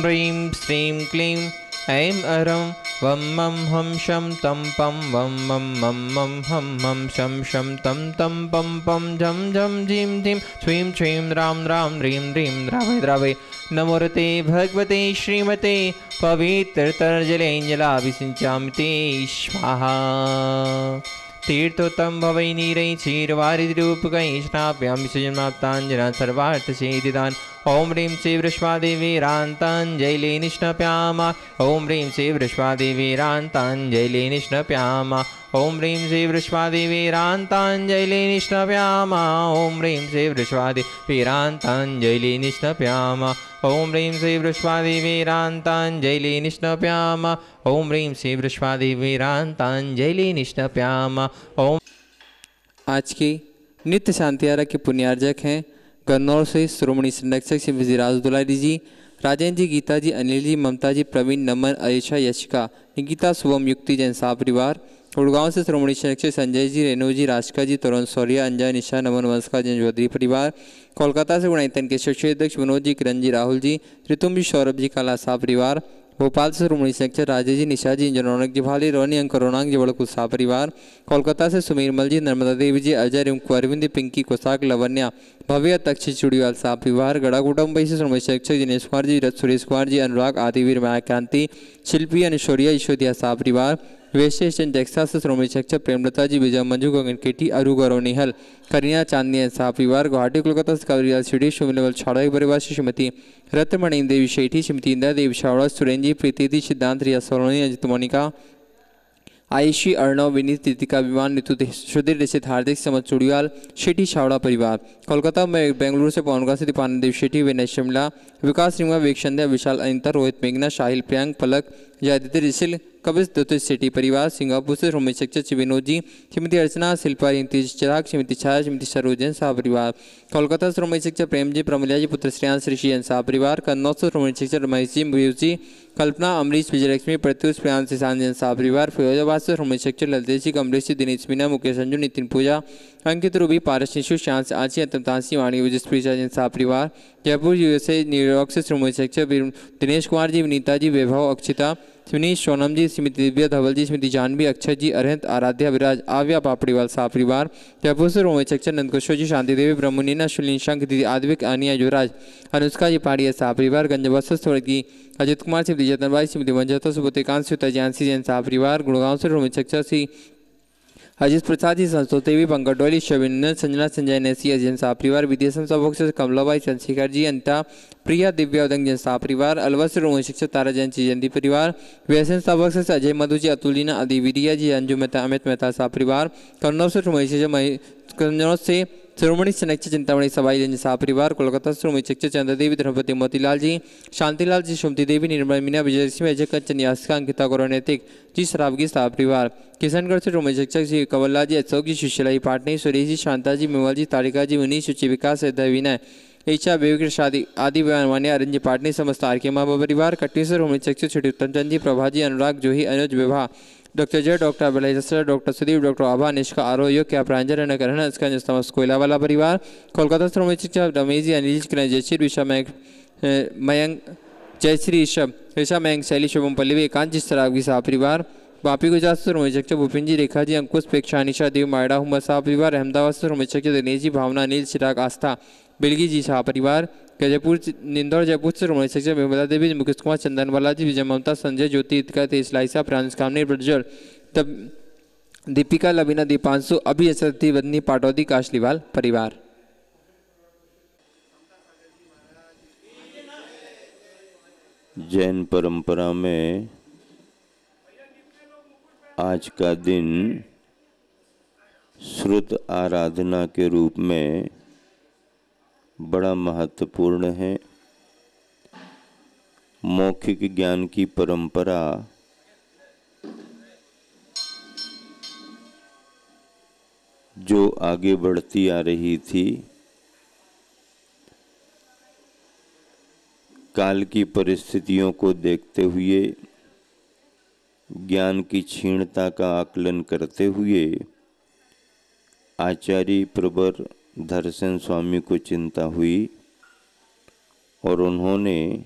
ह्रीं श्रीं क्लीं ऐं अरं वं मं हं शं तं पं वं मं मं मं हं हं शं शं तं तं पं पं झं झं झीं झीं छ्वीं छ्वीं रां रां ह्रीं ह्रीं द्रावय द्रावय। नमोऽर्ते भगवते श्रीमते पवित्रतरजलेञ्जलाभिषिञ्चामि ते स्वाहा। तीर्थोत्तम भवै नीरै क्षीरवारिधिरूपकै स्नाप्यामि सुजन्माप्ताञ्जना सर्वार्थसिद्धिदान्। ॐ ह्रीं श्री वृषभादेवीरान्ताञ्जलि निष्णप्यामा। ॐ ह्रीं श्री वृषभादेवीरान्ताञ्जलि निष्णप्यामा। ॐ ह्रीं श्री वृषभादेवीरान्ताञ्जलि निष्णप्यामा। ॐ ह्रीं श्री वृषभादेवीरान्ताञ्जलि निष्णप्यामा। ॐ ह्रीं श्री वृषभादेवीरान्ताञ्जलि निष्णप्यामा। ॐ ह्रीं श्री वृषभादेवीरान्ताञ्जलि निष्णप्यामा। ॐ। आज की नित्य शांति आरा के पुण्यार्जक हैं गन्नौर से श्रोमणी संरक्षक श्री विजयराज दुलारी जी, राजेंद्र जी, गीता जी, अनिल जी, ममता जी, प्रवीण, नमन, अरेशा, यशिका, निकिता, शुभम, युक्ति, जैन शाह परिवार। गुड़गांव से श्रोमणी संरक्षक संजय जी, रेणु जी, राशिका जी, तरुण सौर्या, अंजय, निशा, नमन, वंशका, जैन चौधरी परिवार। कोलकाता से गुणायतन के शिक्षक अध्यक्ष विनोद जी, किरण जी, राहुल जी, ऋतुम जी, सौरभ जी, काला शाह परिवार। भोपाल से श्रोमणी संरक्षक राजेश जी, निशा जी, इंजनौनक जी, भाली, रोनी, अंक, रोनांग जी, बड़कुल शाह परिवार। कोलकाता से सुमीरमल जी, नर्मदा देवी जी, अजय, रिंकू, अरविंद, पिंकी, कोसाक, लवन्या, भव्य, तक्षी, चुड़ीवाल शाह परिवार। गड़ागुड़ा मुंबई से श्रोमणी संरक्षक दिनेश कुमार जी, सुरेश कुमार जी, अनुराग, आदिवीर, मायाकांति, शिल्पी, अनुशौर्या, ईश्वरिया शाह परिवार। वेस्ट स्टेशन टेक्सास से श्रोमणी शिक्षक प्रेमलता जी, विजय, मंजू, गगन, केटी, अरु, गौरव, निहल, करिया, चांदनी शाह परिवार। गुवाहाटी कोलकाता से कावरियाल सिटी, शिवलेवल छाड़ा परिवार से श्रीमती रत्नमणि देवी शेठी, श्रीमती इंदिरा देवी छावड़ा, सुरेंद्र जी, प्रीति, सिद्धांत, रिया सोलोनी, अजित, मोनिका, आयुषी, अर्णव, विनीत, कृतिका, विमान, ऋतु, सुधीर, निश्चित, हार्दिक, समझ, चुड़ियाल, शेठी छावड़ा परिवार। कोलकाता में बेंगलुरु से पवनगा से दीपानंद देव शेठी, विनय शिमला, विकास श्रीमा, विवेक संध्या, विशाल, अनिता, रोहित, मेघना, शाहिल, प्रियांक, पलक, जयदित्य, रिसिल, कबिस, दत्त शेठी परिवार। सिंगापुर से श्रोमणी शिक्षक विनोद जी, श्रीमती अर्चना, शिल्पा, चिराग, श्रीमती छाया, श्रीमती सरोजन शाह परिवार। कोलकाता श्रोमणी शिक्षक प्रेम जी, प्रमलिया जी, पुत्र श्रेयांश, ऋषि शाह परिवार। कन्नौज से श्रोमणी शिक्षक रमेश जी, मयूर जी, कल्पना, अमरीश, विजयलक्ष्मी, प्रत्युष, प्रियांश, ईशान शाह परिवार। फिरोजाबाद से श्रोमणी शिक्षक ललितेश जी, कमलेश जी, दिनेश मीना, मुकेश अंजू, नितिन पूजा, अंकित, रूबी, पारस, निशु, श्यांश, आची, अंतमतांसी, वाणी, विजयप्री जैन शाह परिवार। जयपुर यूएसए न्यूयॉर्क से श्रोमणी शिक्षक दिनेश कुमार जी, विनीता जी, वैभव, अक्षिता, सुनीश, सोनम जी, श्रीमती दिव्या, धवल जी, श्रीमती जानवी, अक्षय जी, अरहंत, आराध्या, विराज, आव्या, पापड़ीवाल शाह परिवार। जयपुर से श्रोमणी शिक्षक नंदकिशोर जी, शांति देवी, ब्रह्मनीना, शुलिन, शंख, दीदी, आद्विक, आनिया, युवराज, अनुष्का जी, पाड़िया शाह परिवार। गंजबस्तर स्वर्गीय अजित कुमार, श्रीमती जतनबाई, श्रीमती मंजता, सुबोधिकांत, श्रीता जानसी जैन शाह परिवार। गुड़गांव से श्रोमणी शिक्षक श्री अजित प्रसाद जी, संतोष देवी, पंकज डोली, शविंदर, संजना, संजय, नेसी, अजय शाह परिवार। विदेशन सभा से कमलाबाई, चंद्रशेखर जी, अनिता, प्रिया, दिव्या, उदंग जैन शाह परिवार। अलवर से श्रोमणी शिक्षक तारा जैन जयंती परिवार। व्यसन सभा से अजय मधु जी, अतुलिना, अदिविरिया जी, अंजू मेहता, अमित मेहता शाह परिवार। कन्नौज से श्रोमणी शिक्षक कन्नौज से श्रोमणी संरक्षक चिंतामणि सबाई जैन शाह परिवार। कोलकाता से श्रोमणी शिक्षक चंद्र देवी, धर्मपति मोतीलाल जी, शांतिलाल जी, सुमति देवी, निर्मल मीना, विजयलक्ष्मी, अजय कंचन, यासिका, अंकिता, गौरवनैतिक जी, शराबगी शाह परिवार। किशनगढ़ से श्रोमणी शिक्षक श्री कंवरलाल जी, अशोक जी, सुशीला जी, पाटनी, सुरेश जी, शांता जी, मेवल जी, तारिका जी, मुनीश, सुचि, विकास, विनय, ईशा, बेबी, शादी आदि वानिया, अरंजी, पाटनी, समस्त आरके माँ परिवार। कटनी से श्रोमणी शिक्षक श्री उत्तमचंद जी, प्रभा जी, अनुराग, जोही, अनुज, विवाह, doctor Jay, doctor Abhilash, doctor Sudeep, doctor Abha, Nishka, Arogya, क्या प्रांजल, नकरण, इसका कोयलावाला परिवार। कोलकाता श्रोमणी शिक्षक रमेश जी, अनिल जी, जयश्री, ऋषा, मयंक, जयश्री, ऋषभ, ऋषा, मयंक, शैली, शुभम, पल्लवी, एकांत जी, सराबगी शाह परिवार। वापी गुजरात से श्रोमणी शिक्षक भूपिन जी, रेखा जी, अंकुश, प्रेक्षा, निशा, देव, मायडा, हुमर शाह परिवार। अहमदाबाद से श्रोमणी शिक्षक दिनेश जी, भावना, नील, चिराग, आस्था, बिलगी जी शाह परिवार। जयपुर, इंदौर, जयपुर से श्रोमणी शिक्षक विमला देवी, मुकेश कुमार, चंदन बालाजी, विजय, ममता, संजय, ज्योति, इतिका, तेज, लाइसा, प्रांश, कामनी, प्रज्वल, तब दीपिका, लबीना, दीपांशु, अभी असरती, वदनी, पाटौदी, काशलीवाल परिवार। जैन परंपरा में आज का दिन श्रुत आराधना के रूप में बड़ा महत्वपूर्ण है। मौखिक ज्ञान की परंपरा जो आगे बढ़ती आ रही थी, काल की परिस्थितियों को देखते हुए, ज्ञान की क्षीणता का आकलन करते हुए आचार्य प्रवर दर्शन स्वामी को चिंता हुई और उन्होंने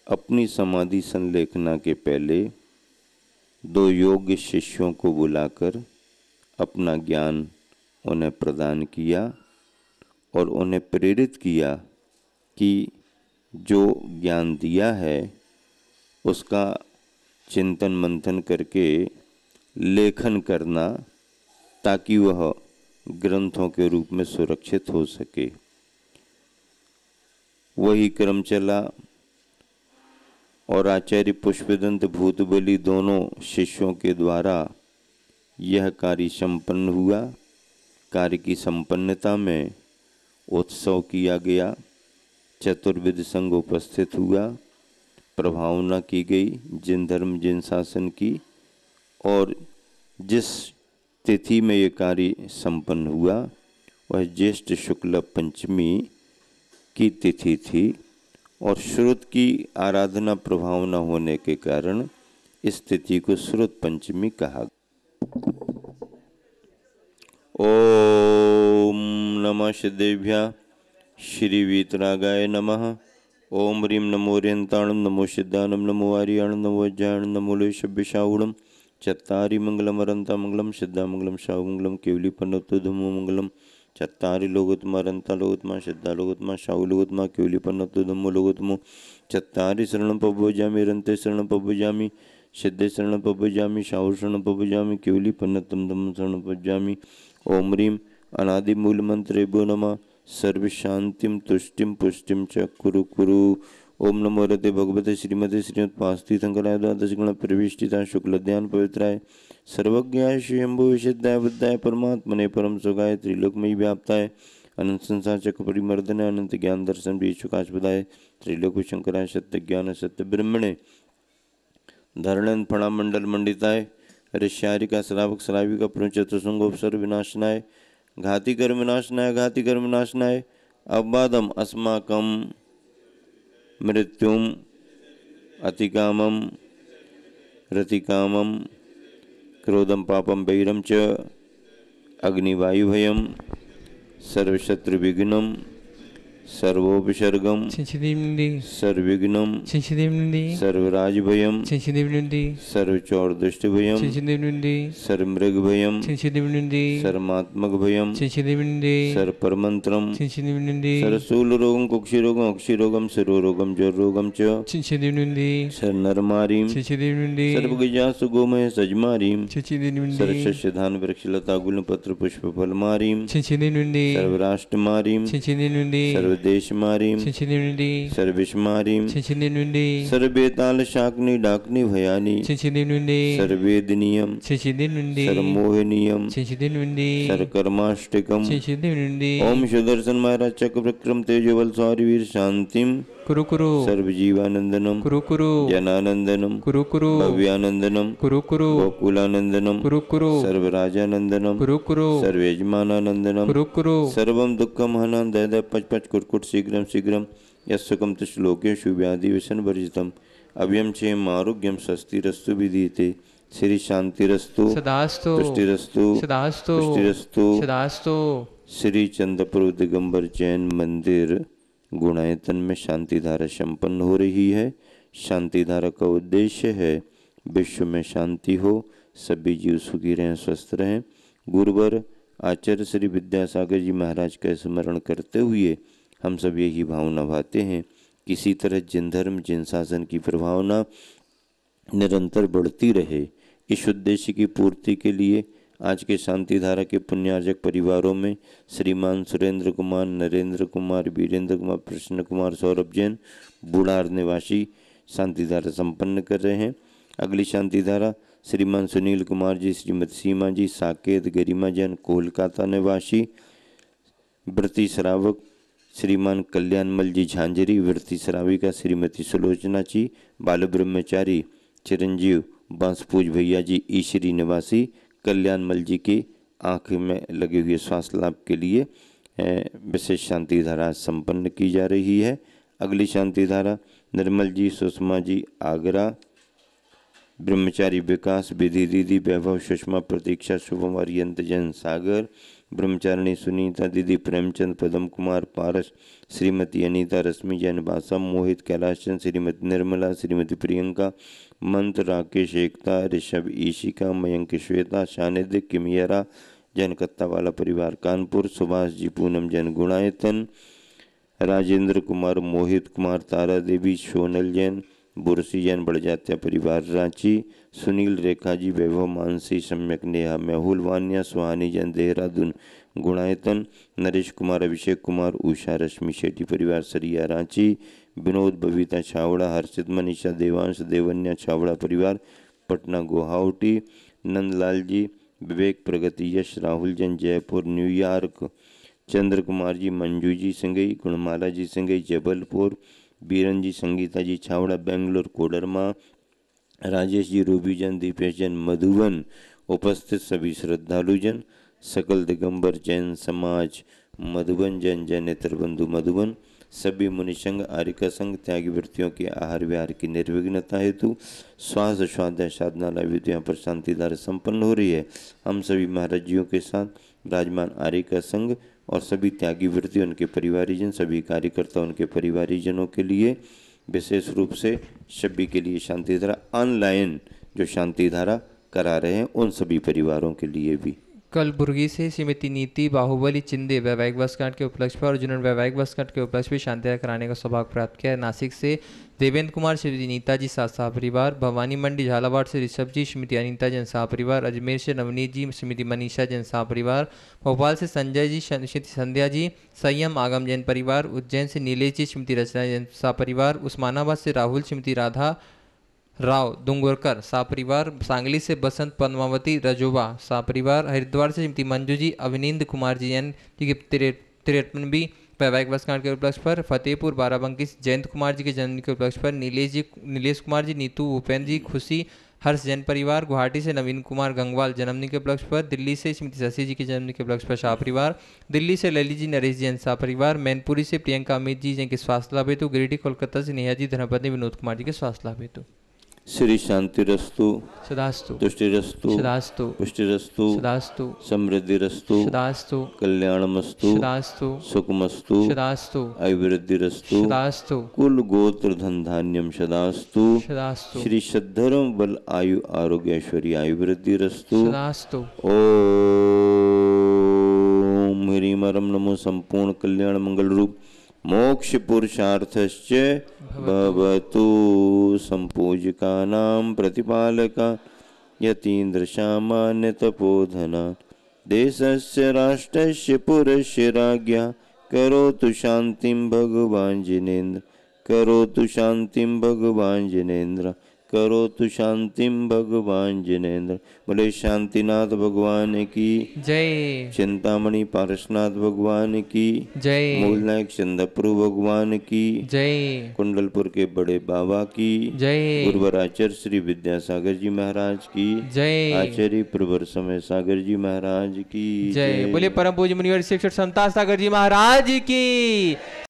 अपनी समाधि संलेखना के पहले 2 योग्य शिष्यों को बुलाकर अपना ज्ञान उन्हें प्रदान किया और उन्हें प्रेरित किया कि जो ज्ञान दिया है उसका चिंतन मंथन करके लेखन करना, ताकि वह ग्रंथों के रूप में सुरक्षित हो सके। वही क्रम चला और आचार्य पुष्पदंत भूतबली दोनों शिष्यों के द्वारा यह कार्य संपन्न हुआ। कार्य की संपन्नता में उत्सव किया गया, चतुर्विध संघ उपस्थित हुआ, प्रभावना की गई जिन धर्म जिन शासन की, और जिस तिथि में ये कार्य संपन्न हुआ वह ज्येष्ठ शुक्ल पंचमी की तिथि थी और श्रुत की आराधना प्रभावना होने के कारण इस तिथि को श्रुत पंचमी कहा। ओम नमः सिद्धेभ्यः श्री वीतरागाय नमः। ओम ह्रीं नमो ह्रियंताणं नमो सिद्धानं नमो आर्याणं नमो वज्रायणं नमो लेशभ्यशाऊणं चत्तारि मंगलमरंता मंगलम सिद्धा मंगलम शाहु मंगलम केवली पन्नतु धूमो मंगलम चत्तारि लोगोत्तमा रंता लोगोत्तमा सिद्धा लोगोत्तमा शाहु लोगोत्तमा केवली पन्नतु धूमो लोगोत्तमो चत्तारि शरणं पवजामि रंते शरणं पवजामि सिद्धे शरणं पवजामि शाहु शरणं पवजामि केवली पन्नतम धम्मं शरणं पवजामि। ओम ह्रीं अनादि मूल मंत्रेभ्यो नमः। सर्व शांतिम तुष्टिम पुष्टिम च कुरु कुरु। ओम नमो रते भगवते श्रीमते श्रीमत्पास्ति शंकराय द्वादश गुण प्रविष्टिता शुक्ल ध्यान पवित्राय सर्वज्ञाय स्वयंभू विशुद्धाय बुद्धाय परमात्मने परम सुखाय त्रिलोकमयी व्याप्ताय अनंत संसार चक्र परिमर्दनाय अनंत ज्ञान दर्शन बीचुकाशपदाय त्रिलोक शंकराय सत्य ज्ञान सत्य ब्रह्मणे धरणन फणा मंडल मंडिताय ऋष्यारिका श्रावक श्राविका पुरुचतुसंगोपसर विनाशनाय घाति कर्म विनाशनाय घाति कर्म विनाशनाय अवबादम अस्माकम मृत्युम अतिकामम रतिकामम क्रोधम पापम वैरम च अग्निवायुभयम सर्वशत्रुविघ्नम सर्वोपसर्गम सर्वविघ्नम सर्वराजभयम सर्वचौरदुष्टभयम सर्वमृगभयम सर्वमात्मकभयम सर्वपरमंत्रम सर्वशूलरोगम कुक्षिरोगम अक्षिरोगम सर्वरोगम ज्वररोगम च सर्वनरमारीम सर्वगजासु गोमय सजमारीम सर्वशस्यधान वृक्षलता गुलपत्र पुष्प फलमारीम सर्वराष्ट्रमारीम सर्वदेश मारीम सर्विश मारीम सर्वेताल शाकनी डाकनी भयानी सर्वेदनियम सर्वमोहनीयम सर्वकर्माष्टकम ओम सुदर्शन महाराज चक्र विक्रम तेजोबल सौरी वीर शांतिम कुरु कुरु सर्वजीवानंदनम कुरु कुरु जनानंदनम कुरु कुरु भव्यानंदनम कुरु कुरु गोकुलानंदनम कुरु कुरु सर्वराजानंदनम कुरु कुरु सर्वयजमानानंदनम कुरु कुरु सर्वम दुःखम हनन दय दय पच पच कुटकुट शीघ्रम शीघ्रम यस्सुकम तुश्लोकेषु व्याधि विषण वर्जितम अभयम क्षेम आरोग्यम स्वस्तिरस्तु विधीयते श्री शांतिरस्तु सदास्तु तुष्टिरस्तु सदास्तु पुष्टिरस्तु सदास्तु। श्री चंद्रपुर दिगंबर जैन मंदिर गुणायतन में शांति धारा संपन्न हो रही है। शांति धारा का उद्देश्य है विश्व में शांति हो, सभी जीव सुखी रहें, स्वस्थ रहें। गुरुवर आचार्य श्री विद्यासागर जी महाराज का स्मरण करते हुए हम सब यही भावना भाते हैं, किसी तरह जिन धर्म जिन शासन की प्रभावना निरंतर बढ़ती रहे। इस उद्देश्य की पूर्ति के लिए आज के शांति धारा के पुण्यार्जक परिवारों में श्रीमान सुरेंद्र कुमार, नरेंद्र कुमार, वीरेंद्र कुमार, प्रसन्न कुमार, सौरभ जैन बुढ़ार निवासी शांति धारा संपन्न कर रहे हैं। अगली शांति धारा श्रीमान सुनील कुमार जी, श्रीमती सीमा जी, साकेत, गरिमा जैन कोलकाता निवासी व्रती श्रावक श्रीमान कल्याणमल जी झांझरी, व्रती श्राविका श्रीमती सुलोचना जी, बाल ब्रह्मचारी चिरंजीव बांसपूज भैया जी ईश्वरी निवासी कल्याणमल जी की आँख में लगे हुए स्वास्थ्य लाभ के लिए विशेष शांति धारा संपन्न की जा रही है। अगली शांति धारा निर्मल जी, सुषमा जी आगरा, ब्रह्मचारी विकास, विधि दीदी, वैभव, सुषमा, प्रतीक्षा, शुभम, अरियंत जैन सागर, ब्रह्मचारिणी सुनीता दीदी, प्रेमचंद, पदम कुमार, पारस, श्रीमती अनीता, रश्मि जैन बासम, मोहित, कैलाश चंद, श्रीमती निर्मला, श्रीमती प्रियंका, मंत्र, राकेश, एकता, ऋषभ, ईशिका, मयंक, श्वेता, शानिद, किमियरा जैन कत्तावाला परिवार कानपुर, सुभाष जी, पूनम जैन गुणायतन, राजेंद्र कुमार, मोहित कुमार, तारा देवी, सोनल जैन, बुरसी जैन बड़जात्या परिवार रांची, सुनील, रेखा जी, वैभव, मानसी, सम्यक, नेहा, मेहुल, वान्या, सुहानी जैन देहरादून गुणायतन, नरेश कुमार, अभिषेक कुमार, उषा, रश्मि शेट्टी परिवार सरिया रांची, विनोद, बबीता छावड़ा, हर्षित, मनीषा, देवांश, देवन्या छावड़ा परिवार पटना गुवाहाटी, नंदलाल जी, विवेक, प्रगति, यश, राहुल जैन जयपुर न्यूयॉर्क, चंद्र कुमार जी, मंजू जी सिंगई, गुणमाला जी सिंगई जबलपुर, बीरन जी, संगीता जी छावड़ा बेंगलोर कोडरमा, राजेश जी, रूबी जैन, दीपेश जैन मधुबन, उपस्थित सभी श्रद्धालु जन, सकल दिगंबर जैन समाज मधुबन, जैन जैन नेत्र बंधु मधुबन, सभी मुनिसंघ, आर्यिका संघ, त्यागी वृत्तियों के आहार विहार की निर्विघ्नता हेतु श्वास स्वाध्याय साधना लाभ यहाँ पर शांतिधारा संपन्न हो रही है। हम सभी महाराज जियों के साथ विराजमान आर्यिका संघ और सभी त्यागी वृत्ति, उनके परिवारीजन, सभी कार्यकर्ता, उनके परिवारीजनों के लिए विशेष रूप से सभी के लिए शांतिधारा ऑनलाइन जो शांतिधारा करा रहे हैं उन सभी परिवारों के लिए भी। कलबुर्गी से श्रीमती नीति बाहुबली चिंदे वैवाहिक वर्षगांठ के उपलक्ष्य पर और जिन्होंने वैवाहिक वर्षगांठ के उपलक्ष्य में शांतिधारा कराने का सौभाग्य प्राप्त किया है। नासिक से देवेंद्र कुमार, श्रीमती नीता जी साह परिवार, भवानी मंडी झालावाड़ से ऋषभ जी, श्रीमती अनीता जैन साह परिवार, अजमेर से नवनीत जी, श्रीमती मनीषा जैन साह परिवार, भोपाल से संजय जी, श्रीमती संध्या जी, संयम आगम जैन परिवार, उज्जैन से नीलेश जी, श्रीमती रचना जैन साह परिवार, उस्मानाबाद से राहुल, श्रीमती राधा राव दुंगुरकर सा परिवार, सांगली से बसंत पद्मावती रजोबा सा परिवार, हरिद्वार से श्रीमती मंजू जी, अभिनंद कुमार जी जैन जी के 53वीं वैवाहिक वर्षगांठ के उपलक्ष्य पर, फतेहपुर बाराबंकी से जयंत कुमार जी के जन्म के उपलक्ष्य पर, नीलेश कुमार जी, नीतू, भूपेंद्र जी, खुशी, हर्ष जैन परिवार, गुवाहाटी से नवीन कुमार गंगवाल जन्मदिन के उपलक्ष्य पर, दिल्ली से श्रीमती शशि जी के जन्मदिन के उपलक्ष्य पर शाह परिवार, दिल्ली से ललित जी, नरेश जैन शाह परिवार, मैनपुरी से प्रियंका अमित जी जिनके स्वास्थ्य लाभ हेतु, गिरिडीह कोलकाता से नेहा जी, धर्मपत्नी विनोद कुमार जी के स्वास्थ्य लाभ हेतु। श्री शांतिरस्तु, सदास्तु, तुष्टिरस्तु, सदास्तु, पुष्टिरस्तु, सदास्तु, समृद्धिरस्तु, सदास्तु, कल्याणमस्तु, सदास्तु, सुखमस्तु, सदास्तु, अभिवृद्धिरस्तु, सदास्तु, कुल गोत्र धन धान्यम सदास्तु, सदास्तु, श्री सद्धर्म बल आयु आरोग्य ऐश्वर्य आयुवृद्धिरस्तु, सदास्तु। ओम ह्रीम रम नमो संपूर्ण कल्याण मंगल रूप मोक्ष पुरुषार्थश्च भवतु संपूजकानां प्रतिपालका यतीन्द्र सामान्य तपोधना देशस्य राष्ट्रस्य पुरस्य राज्ञा करोतु शांतिं भगवान् जिनेन्द्र, करोतु शांतिं भगवान् जिनेन्द्र, करोतु शांतिं भगवान् जिनेन्द्र। बोले शांतिनाथ भगवान की जय, चिंतामणि पारसनाथ भगवान की जय, मूलनायक चंद्रप्रभु भगवान की जय, कुंडलपुर के बड़े बाबा की जय, गुरुवराचार्य श्री विद्यासागर जी महाराज की जय, आचार्य प्रवर समय सागर जी महाराज की जय। बोले परम पूज्य मुनिवर शिक्षक संता सागर जी महाराज की।